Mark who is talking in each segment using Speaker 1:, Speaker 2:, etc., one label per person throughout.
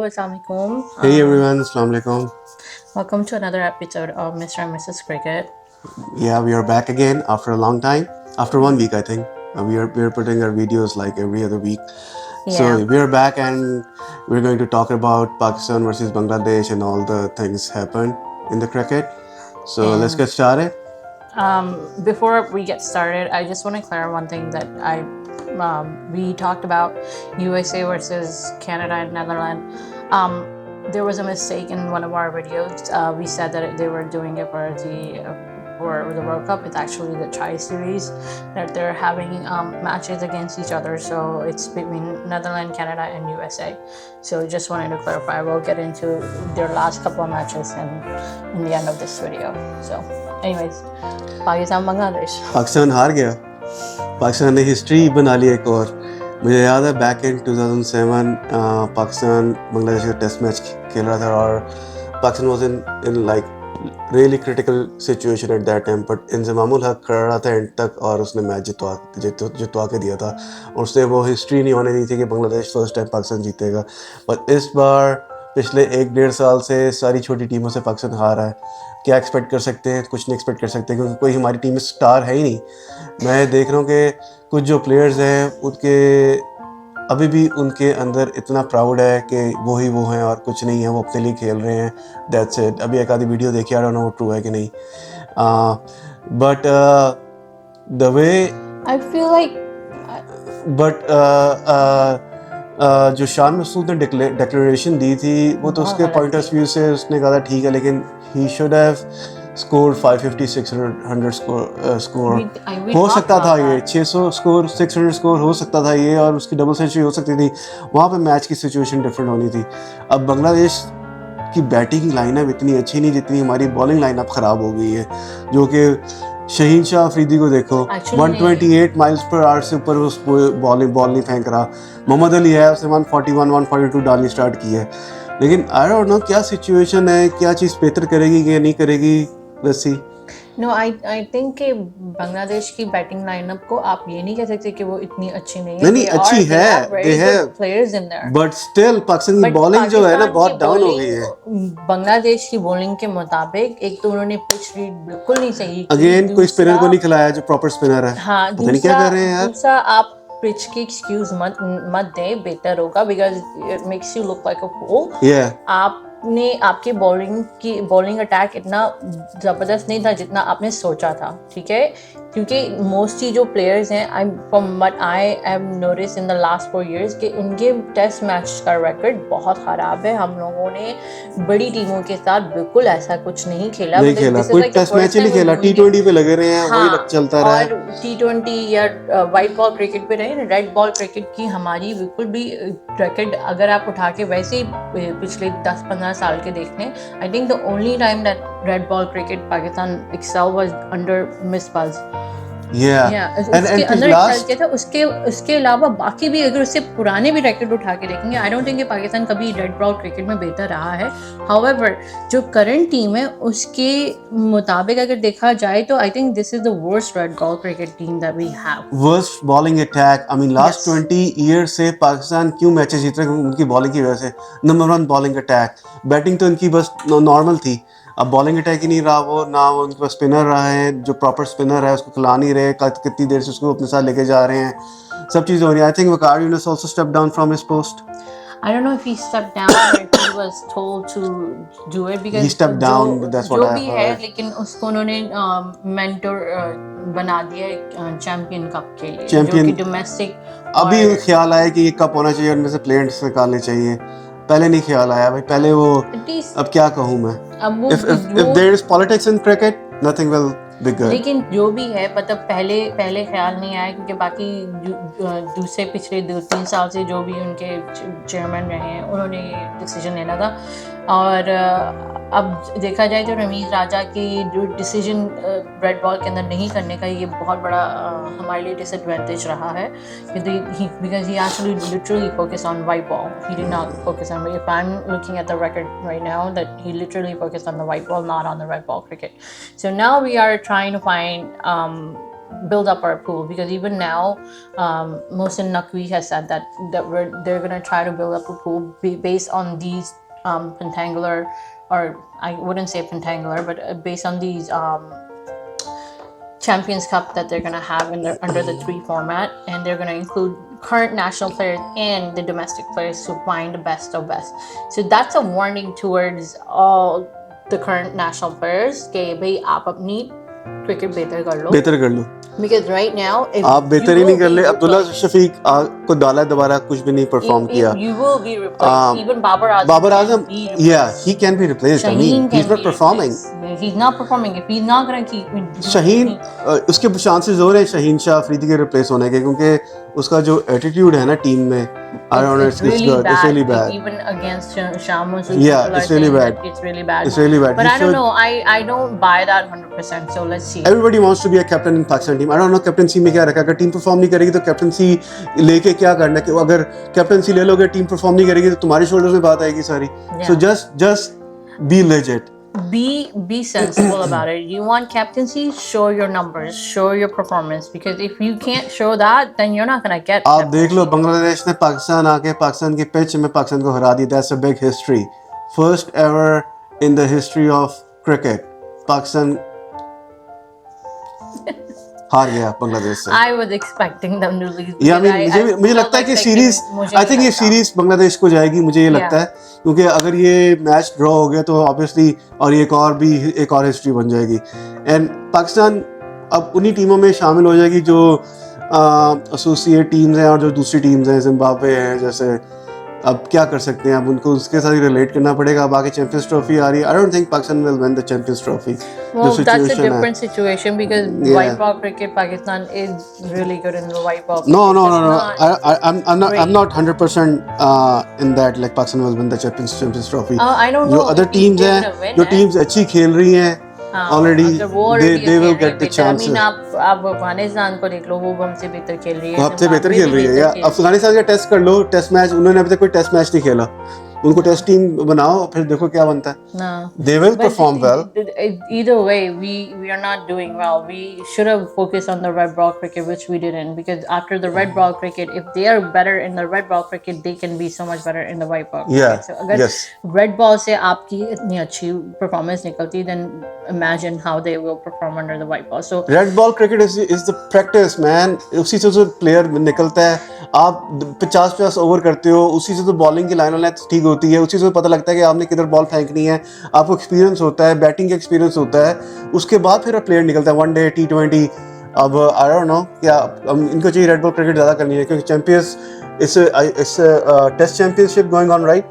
Speaker 1: Assalamualaikum.
Speaker 2: Hey everyone, Assalamualaikum.
Speaker 1: Welcome to another episode of Mr. and Mrs. Cricket.
Speaker 2: Yeah, we are back again after a long time. After 1 week, I think. We are putting our videos like every other week. So
Speaker 1: Yeah.
Speaker 2: we are back and we're going to talk about Pakistan versus Bangladesh and all the things happened in the cricket. So let's
Speaker 1: And
Speaker 2: get started.
Speaker 1: before we get started, I just want to clear one thing that we talked about USA versus Canada and Netherlands. There was a mistake in one of our videos. We said that they were doing it for the World Cup. It's actually the Tri Series that they're having matches against each other. So it's between Netherlands, Canada, and USA. So just wanted to clarify. We'll get into their last couple of matches in the end of this video. So, anyways, Pakistan, Bangladesh.
Speaker 2: Pakistan हार गया. पाकिस्तान ने history बना ली एक और. मुझे याद है back in 2007 Pakistan Bangladesh का टेस्ट मैच खेल रहा था और Pakistan was in like really critical situation at that time, but Inzamam-ul हक कर रहा था एंड तक और उसने मैच जितवा के दिया था और उसने वो हिस्ट्री नहीं होने दी थी कि बांग्लादेश फर्स्ट टाइम पाकिस्तान जीतेगा. बट इस बार पिछले 1-1.5 साल से सारी छोटी टीमों से पाकिस्तान हार रहा है. क्या एक्सपेक्ट कर सकते हैं? कुछ नहीं एक्सपेक्ट कर सकते क्योंकि कोई हमारी टीम में स्टार है ही नहीं. मैं देख रहा हूँ कि कुछ जो प्लेयर्स हैं उनके अभी भी उनके अंदर इतना प्राउड है कि वो हैं और कुछ नहीं है, वो अपने लिए खेल रहे हैं. That's it. अभी एक आधी वीडियो देखी, आई डोंट नो ट्रू है कि नहीं, but the way
Speaker 1: I feel like
Speaker 2: but जो शान मसूद ने डिक्लेरेशन दी थी वो तो उसके पॉइंट ऑफ व्यू से उसने कहा था ठीक है, लेकिन he should have score 550 600 score
Speaker 1: we
Speaker 2: हो
Speaker 1: talked
Speaker 2: सकता था.
Speaker 1: about
Speaker 2: ये
Speaker 1: that.
Speaker 2: 600 स्कोर 600 स्कोर हो सकता था ये, और उसकी डबल सेंचुरी हो सकती थी. वहाँ पे मैच की सिचुएशन डिफरेंट होनी थी. अब बांग्लादेश की बैटिंग लाइनअप इतनी अच्छी नहीं जितनी हमारी बॉलिंग लाइनअप ख़राब हो गई है. जो कि शहीन शाह अफरीदी को देखो,
Speaker 1: Actually,
Speaker 2: 128 माइल्स पर आवर से ऊपर उस बॉल नहीं फेंक रहा. मोहम्मद अली है, उसने 141 142 डालनी स्टार्ट की है. लेकिन आई डोंट नो क्या सिचुएशन है, क्या चीज़ बेहतर करेगी कि नहीं करेगी. Let's see.
Speaker 1: No, I think कि बांग्लादेश की बैटिंग लाइनअप को आप ये नहीं कह सकते कि वो इतनी अच्छी नहीं है.
Speaker 2: नहीं
Speaker 1: They
Speaker 2: अच्छी
Speaker 1: are- they
Speaker 2: है,
Speaker 1: have very
Speaker 2: they
Speaker 1: good
Speaker 2: have,
Speaker 1: players in there.
Speaker 2: But still Pakistan की
Speaker 1: But
Speaker 2: बॉलिंग जो है ना
Speaker 1: पाकिस्तान
Speaker 2: बहुत
Speaker 1: की
Speaker 2: डाउन हो
Speaker 1: bowling-
Speaker 2: गई है.
Speaker 1: बांग्लादेश की बॉलिंग के मुताबिक एक तो उन्होंने पिच रीड बिल्कुल नहीं सही की.
Speaker 2: अगेन कोई स्पिनर को
Speaker 1: दूसरा-
Speaker 2: नहीं खिलाया जो प्रॉपर स्पिनर है.
Speaker 1: हाँ,
Speaker 2: पता नहीं क्या कर रहे हैं यार.
Speaker 1: दूसरा आप पिच की एक्सक्यूज मत दें, बेहतर होगा because it makes you look like a fool.
Speaker 2: Yeah.
Speaker 1: आपने आपके बॉलिंग अटैक इतना ज़बरदस्त नहीं था जितना आपने सोचा था, ठीक है. क्योंकि मोस्टली जो प्लेयर्स हैं, I from what I have notice in the last 4 years कि उनके टेस्ट मैच का रिकॉर्ड बहुत ख़राब है. हम लोगों ने बड़ी टीमों के साथ बिल्कुल ऐसा कुछ नहीं खेला.
Speaker 2: नहीं खेला, कोई टेस्ट मैच ही नहीं खेला. T20 पे लगे रहे हैं, वही चलता रहा है.
Speaker 1: और T20 या वाइट बॉल क्रिकेट पे रहे, रेड बॉल क्रिकेट की हमारी बिल्कुल भी रिकॉर्ड अगर आप उठा के वैसे ही पिछले 10-15 साल के देख लें, I think the only time that red ball cricket Pakistan excel was under Misbah.
Speaker 2: Yeah.
Speaker 1: उसके अंदर excel किया था. उसके अलावा बाकी भी अगर उससे पुराने भी रिकॉर्ड उठा के देखेंगे, आई डोंट थिंक कि पाकिस्तान कभी रेड बॉल क्रिकेट में बेहतर रहा है. हाउएवर जो करंट टीम है उसके मुताबिक अगर देखा जाए तो I think this is the worst red ball cricket team that we have.
Speaker 2: Worst bowling attack. I mean last
Speaker 1: Yes.
Speaker 2: 20 years से पाकिस्तान क्यों मैचेस जीत रहे हैं? उनकी बॉलिंग की वजह से. Number 1 bowling attack. बैटिंग तो इनकी बस नॉर्मल थी. अब बॉलिंग अटैक ही नहीं रहा वो, ना वो उनके पास स्पिनर रहा है जो प्रॉपर स्पिनर है, उसको खिला नहीं रहे, कितनी देर से उसको अपने साथ लेके जा रहे हैं. सब चीज़ हो रही है. I think Waqar Yunus also step down from his post.
Speaker 1: I don't know if he stepped down or if he was told to do it because
Speaker 2: He stepped down, that's what
Speaker 1: जो
Speaker 2: I
Speaker 1: भी है,
Speaker 2: heard.
Speaker 1: लेकिन उसको उन्होंने mentor बना दिया champion cup के लिए.
Speaker 2: Champion-
Speaker 1: जो कि डोमेस्टिक.
Speaker 2: अभी ख्याल आया कि ये कप होना चाहिए, उनमें से प्लेयर्स निकालने चाहिए. पहले नहीं ख्याल आया भाई. पहले वो, अब क्या कहूँ मैं.
Speaker 1: अब वो
Speaker 2: If there is politics in cricket, nothing will be good.
Speaker 1: लेकिन जो भी है मतलब पहले ख्याल नहीं आया क्योंकि बाकी दूसरे पिछले 2-3 साल से जो भी उनके चेयरमैन रहे हैं उन्होंने ये डिसीजन लेना था. और अब देखा जाए तो रमीज राजा की जो डिसीजन रेड बॉल के अंदर नहीं करने का, ये बहुत बड़ा हमारे लिए डिसएडवांटेज रहा है because he actually literally focused on white ball. He did not focus on, if I'm looking at the record right now, that he literally focused on the white ball, not on the red ball cricket. So now we are trying to find build up our pool, because even now, Mohsin Naqvi has said that they're gonna try to build up a pool based on these pentangular, or I wouldn't say pentangular, but based on these Champions Cup that they're gonna have under the 3 format, and they're gonna include current national players and the domestic players to find the best of best. So that's a warning towards all the current national players कि भाई आप अपनी cricket बेहतर कर लो.
Speaker 2: बेहतर कर लो.
Speaker 1: Because right now, if
Speaker 2: आप बेहतर ही
Speaker 1: you
Speaker 2: नहीं
Speaker 1: will
Speaker 2: कर
Speaker 1: be
Speaker 2: ले. अब्दुल्ला
Speaker 1: replaced,
Speaker 2: शफीक को डाला दोबारा कुछ भी नहीं परफॉर्म किया.
Speaker 1: you will be replaced. Even Babar Azam
Speaker 2: Babar
Speaker 1: can
Speaker 2: Azam,
Speaker 1: be
Speaker 2: yeah,
Speaker 1: replaced.
Speaker 2: he can be replaced. I
Speaker 1: Shaheen
Speaker 2: mean, he's
Speaker 1: can
Speaker 2: not
Speaker 1: be
Speaker 2: performing.
Speaker 1: replaced. He's not performing. If he's not gonna keep
Speaker 2: Shaheen उसके chances हो रहे हैं शहीन शाह अफरीदी के replace होने के, क्योंकि उसका जो एटीट्यूड है ना टीम में, I don't know, it's good. It's really bad.
Speaker 1: Even against Shamu,
Speaker 2: Yeah, it's really bad.
Speaker 1: It's really bad.
Speaker 2: It's really bad.
Speaker 1: But
Speaker 2: He
Speaker 1: I don't
Speaker 2: should-
Speaker 1: know. I don't buy that 100%. So let's see.
Speaker 2: Everybody wants to be a captain in Pakistan team. I don't know captaincy में क्या रखा. अगर team perform नहीं करेगी तो captaincy लेके क्या करना है. अगर कैप्टनसी ले लोगे, टीम परफॉर्म नहीं करेगी तो तुम्हारे शोल्डर्स में बात आएगी सारी. So just be legit.
Speaker 1: Be sensible about it. You want captaincy, show your numbers, show your performance, because if you can't show that, then you're not gonna get
Speaker 2: आप देख लो, बांग्लादेश ने पाकिस्तान आके पाकिस्तान के पिच में पाकिस्तान को हरा दी. That's a big history. First ever in the history of cricket. Pakistan हार गया बांग्लादेश से.
Speaker 1: I was expecting them to lose.
Speaker 2: या मुझे लगता है कि सीरीज, आई थिंक ये सीरीज बांग्लादेश को जाएगी, मुझे ये लगता है, क्योंकि अगर ये मैच ड्रॉ हो गया तो ऑब्वियसली और एक और हिस्ट्री बन जाएगी. एंड पाकिस्तान अब उन्हीं टीमों में शामिल हो जाएगी जो एसोसिएट टीम्स हैं और जो दूसरी टीम्स हैं, जिम्बाब्वे है जैसे. अब क्या कर सकते हैं, अब उनको उसके साथ ही रिलेट करना पड़ेगा. अब आगे चैंपियंस ट्रॉफी आ रही है. I don't think Pakistan will win the champions trophy.
Speaker 1: Well, that's a different situation, because white ball cricket, Pakistan is really good in the white ball.
Speaker 2: No.
Speaker 1: Great.
Speaker 2: I'm not 100% in that. Like Pakistan will win the Champions Trophy.
Speaker 1: I don't know.
Speaker 2: जो other
Speaker 1: if
Speaker 2: teams
Speaker 1: they're
Speaker 2: हैं,
Speaker 1: gonna win
Speaker 2: जो
Speaker 1: it.
Speaker 2: teams अच्छी खेल रही हैं, already they will get the chance.
Speaker 1: I mean, आप अफगानिस्तान को देख लो, वो हमसे बेहतर खेल रही है.
Speaker 2: हमसे बेहतर खेल रही है. या अफगानिस्तान का टेस्ट कर लो, टेस्ट मैच उन्होंने अभी तक कोई टेस्ट मैच नहीं खेला. उनको टेस्ट टीम बनाओ, फिर देखो क्या बनता है.
Speaker 1: No.
Speaker 2: They will perform well.
Speaker 1: Either way, we are not doing well. We should have focused on the red ball cricket, which we didn't. Because after the red ball cricket, if they are better in the red ball cricket, they can be so much better in the white ball cricket.
Speaker 2: Yeah.
Speaker 1: So अगर
Speaker 2: Yes.
Speaker 1: red ball से आपकी इतनी अच्छी performance निकलती, then imagine how they will perform under the white ball. So
Speaker 2: red ball cricket is the practice, man. उसी से तो player निकलता है. आप 50 ओवर करते हो, उसी से तो बॉलिंग की लाइन ठीक होती है, उसी से पता लगता है कि आपने किधर बॉल फेंकनी है. आपको एक्सपीरियंस होता है, बैटिंग का एक्सपीरियंस होता है. उसके बाद फिर प्लेयर निकलता है. One day, T20. अब आई डोंट नो क्या इनको चाहिए रेड बॉल क्रिकेट ज़्यादा करनी है, क्योंकि चैंपियंस इस test championship going on right.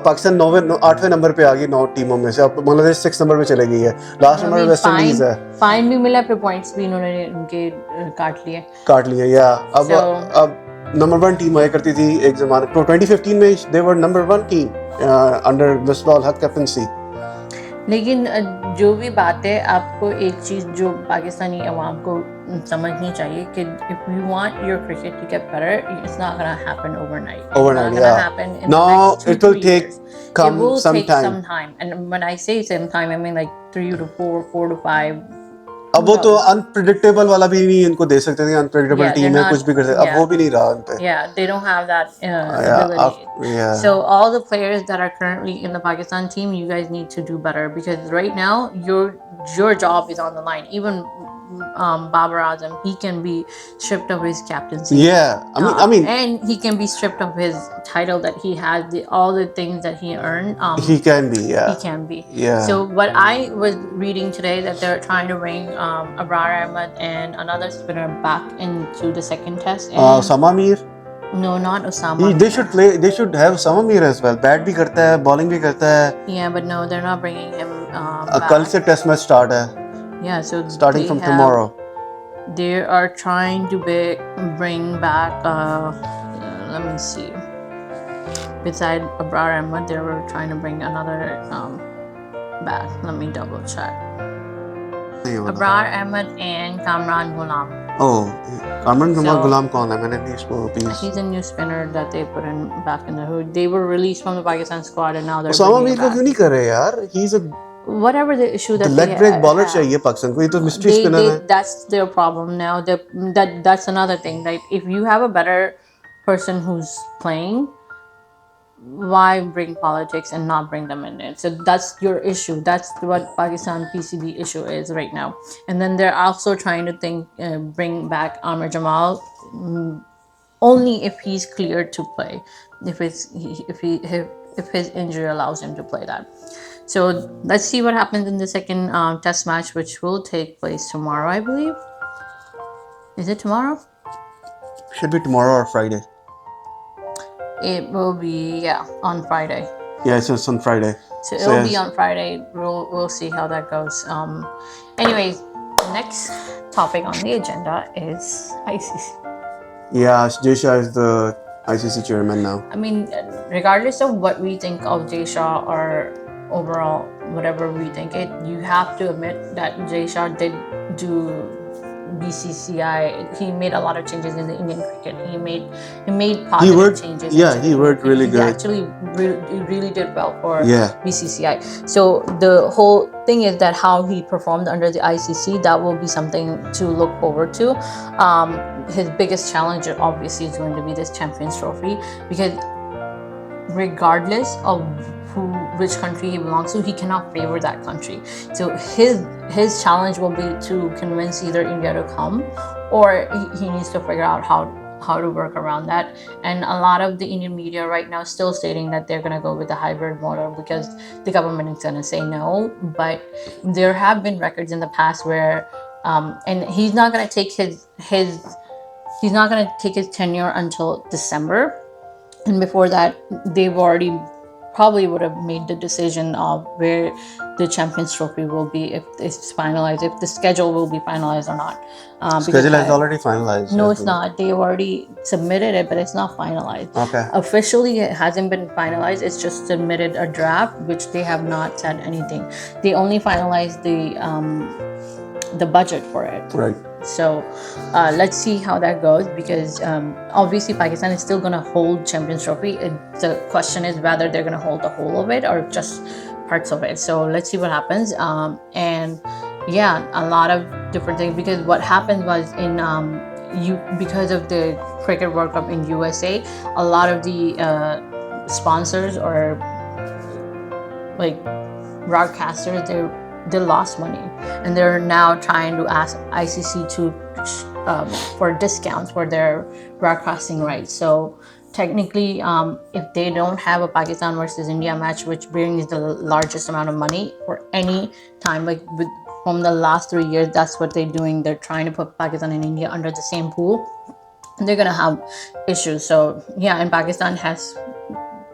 Speaker 2: Pakistan 8वें नंबर पे आ गई 9 टीमों में से. अब बांग्लादेश 6 नंबर पे चले गई है. लास्ट नंबर पे वेस्ट इंडीज है.
Speaker 1: फाइन भी मिला, फिर पॉइंट्स भी इन्होंने उनके काट लिए.
Speaker 2: या अब नंबर 1 टीम हुआ करती थी एक ज़माने. तो 2015 में दे वर नंबर 1 टीम अंडर मिसबाह हक कैप्टनसी.
Speaker 1: लेकिन जो भी बात है, आपको एक चीज़ जो पाकिस्तानी अवाम को समझनी चाहिए कि if you want your cricket to get better, it's not gonna happen overnight. It's
Speaker 2: Overnight,
Speaker 1: not gonna
Speaker 2: yeah.
Speaker 1: happen in
Speaker 2: No,
Speaker 1: the next 2-3
Speaker 2: it will take
Speaker 1: years.
Speaker 2: come
Speaker 1: It will
Speaker 2: some
Speaker 1: take
Speaker 2: time.
Speaker 1: some time. And when I say some time, I mean like 3 to 4, 4 to 5.
Speaker 2: अब वो तो unpredictable वाला भी नहीं इनको दे सकते थे. Unpredictable
Speaker 1: Yeah,
Speaker 2: team
Speaker 1: they're
Speaker 2: है, कुछ भी कर सकते. अब
Speaker 1: yeah.
Speaker 2: वो भी नहीं रहा उन पे.
Speaker 1: Yeah, they don't have that ability.
Speaker 2: Yeah.
Speaker 1: So all the players that are currently in the Pakistan team, you guys need to do better, because right now your job is on the line. Even Babar Azam, he can be stripped of his captaincy.
Speaker 2: Yeah, I mean,
Speaker 1: and he can be stripped of his title that he had, all the things that he earned.
Speaker 2: he can be. Yeah.
Speaker 1: He can be.
Speaker 2: Yeah.
Speaker 1: So what I was reading today, that they're trying to bring Abrar Ahmed and another spinner back into the second test. And
Speaker 2: Osama Mir.
Speaker 1: no, not Osama.
Speaker 2: They should play. They should have Osama Mir as well. Bat भी करता है, bowling भी करता है.
Speaker 1: Yeah, but no, they're not bringing him back.
Speaker 2: कल से test match start है.
Speaker 1: Yeah, so
Speaker 2: Starting
Speaker 1: they
Speaker 2: from
Speaker 1: have-
Speaker 2: tomorrow.
Speaker 1: They are trying to bring back. Let me see. Beside Abrar Ahmed, they were trying to bring another back. Let me double check. Abrar Ahmed and Kamran Ghulam.
Speaker 2: Oh, Kamran
Speaker 1: So-
Speaker 2: Ghulam कौन है? मैंने नहीं इसको please.
Speaker 1: He's a new spinner that they put back in the hood. They were released from the Pakistan squad, and now they're
Speaker 2: Osama
Speaker 1: bringing
Speaker 2: Mir
Speaker 1: him
Speaker 2: को
Speaker 1: back.
Speaker 2: क्यों नहीं कर रहे यार? He's a
Speaker 1: whatever the issue that
Speaker 2: The leg
Speaker 1: they
Speaker 2: break bowler
Speaker 1: have,
Speaker 2: चाहिए पाकिस्तान को, ये तो mystery spinner है.
Speaker 1: that's their problem now. That's another thing. Like if you have a better person who's playing, why bring politics and not bring them in it? So that's your issue. That's what Pakistan PCB issue is right now. And then they're also trying to bring back Amir Jamal, only if he's cleared to play, if his injury allows him to play that. So let's see what happens in the second test match, which will take place tomorrow, I believe. Is it tomorrow?
Speaker 2: Should be tomorrow or Friday.
Speaker 1: It will be on Friday.
Speaker 2: Yeah, so it's on Friday.
Speaker 1: So it'll be on Friday. We'll see how that goes. Anyways, next topic on the agenda is ICC.
Speaker 2: Yeah, Jay Shah is the ICC chairman now.
Speaker 1: I mean, regardless of what we think of Jay Shah or overall whatever we think it, you have to admit that Jay Shah did do BCCI. He made a lot of changes in the Indian cricket. He made positive changes.
Speaker 2: Yeah, he worked really good.
Speaker 1: He actually really did well for
Speaker 2: Yeah.
Speaker 1: BCCI. So the whole thing is that how he performed under the ICC, that will be something to look forward to. His biggest challenge obviously is going to be this Champions Trophy, because regardless of which country he belongs to, he cannot favor that country. So his challenge will be to convince either India to come, or he needs to figure out how to work around that. And a lot of the Indian media right now is still stating that they're going to go with the hybrid model because the government is going to say no. But there have been records in the past where and he's not going to take he's not going to take his tenure until December, and before that they've already probably would have made the decision of where the Champions Trophy will be, if it's finalized, if the schedule will be finalized or not.
Speaker 2: Schedule is already finalized.
Speaker 1: No, it's not. They already submitted it, but it's not finalized.
Speaker 2: Okay.
Speaker 1: Officially, it hasn't been finalized. It's just submitted a draft, which they have not said anything. They only finalized the budget for it.
Speaker 2: Right.
Speaker 1: So let's see how that goes, because obviously Pakistan is still going to hold Champions Trophy. The question is whether they're going to hold the whole of it or just parts of it. So let's see what happens. And yeah, a lot of different things, because what happened was because of the Cricket World Cup in USA, a lot of the sponsors or like broadcasters, they lost money, and they're now trying to ask ICC to for discounts for their broadcasting rights. So technically, if they don't have a Pakistan versus India match, which brings the largest amount of money for any time, like from the last 3 years, that's what they're doing. They're trying to put Pakistan and India under the same pool, and they're gonna have issues. So yeah, and Pakistan has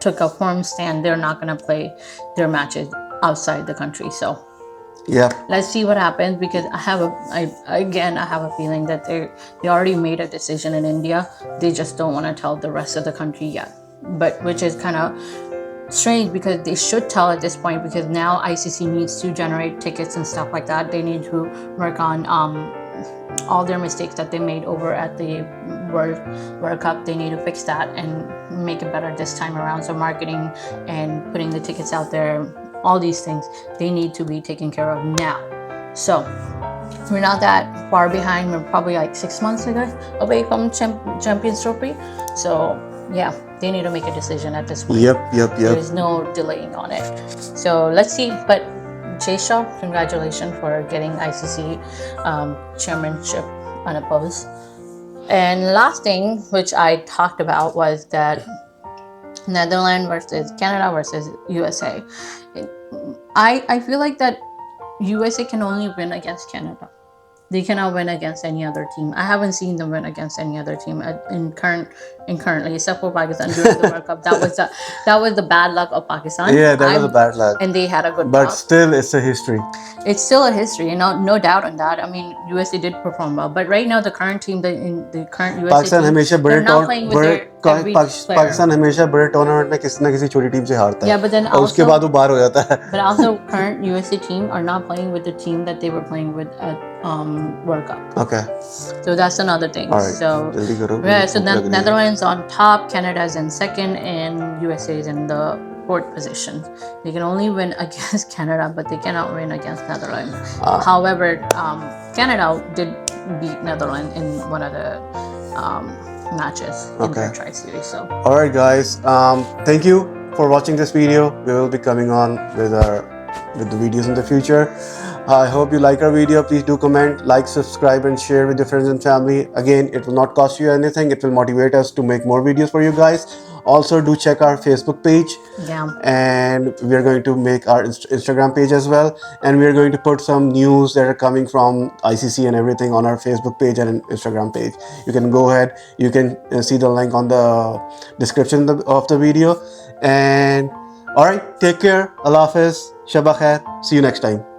Speaker 1: took a firm stand. They're not gonna play their matches outside the country. So
Speaker 2: yeah,
Speaker 1: let's see what happens, because I have a feeling that they already made a decision in India. They just don't want to tell the rest of the country yet, but which is kind of strange, because they should tell at this point, because now ICC needs to generate tickets and stuff like that. They need to work on all their mistakes that they made over at the World Cup. They need to fix that and make it better this time around. So marketing and putting the tickets out there, all these things, they need to be taken care of now. So we're not that far behind. We're probably like 6 months away from Champions Trophy. So yeah, they need to make a decision at this point.
Speaker 2: Yep.
Speaker 1: There's no delaying on it. So let's see. But Jay Shah, congratulations for getting ICC chairmanship unopposed. And last thing, which I talked about, was that Netherlands versus Canada versus USA. I feel like that USA can only win against Canada. They cannot win against any other team. I haven't seen them win against any other team currently, except for Pakistan during the World Cup. That was the bad luck of Pakistan.
Speaker 2: Yeah, that was a bad luck.
Speaker 1: And they had a good
Speaker 2: But
Speaker 1: luck.
Speaker 2: still, it's a history.
Speaker 1: It's still a history, no doubt on that. I mean, USA did perform well, but right now the current team, the current USA
Speaker 2: Pakistan
Speaker 1: team,
Speaker 2: हमेशा
Speaker 1: they're not playing with their every player.
Speaker 2: Pakistan हमेशा बड़े tournament में किसी ना किसी छोटी team से हारता है.
Speaker 1: Yeah, but then
Speaker 2: और उसके
Speaker 1: also-
Speaker 2: बाद वो बाहर हो जाता है.
Speaker 1: But also, current USA team are not playing with the team that they were playing with at World Cup.
Speaker 2: Okay.
Speaker 1: So that's another thing.
Speaker 2: All right.
Speaker 1: So
Speaker 2: जल्दी करो.
Speaker 1: yeah, so
Speaker 2: भूख लग रही है.
Speaker 1: Netherlands on top, Canada is in second, and USA is in the fourth position. They can only win against Canada, but they cannot win against Netherlands. However, Canada did beat Netherlands in one of the matches in their tri-series. So
Speaker 2: All right, guys. Thank you for watching this video. We will be coming on with the videos in the future. I hope you like our video. Please do comment, like, subscribe, and share with your friends and family. Again, it will not cost you anything. It will motivate us to make more videos for you guys. Also, do check our Facebook page.
Speaker 1: yeah,
Speaker 2: And we are going to make our Instagram page as well, and we are going to put some news that are coming from ICC and everything on our Facebook page and Instagram page. You can go ahead, you can see the link on the description of the video. And all right, take care. Allah Hafiz, Shaba Khair. See you next time.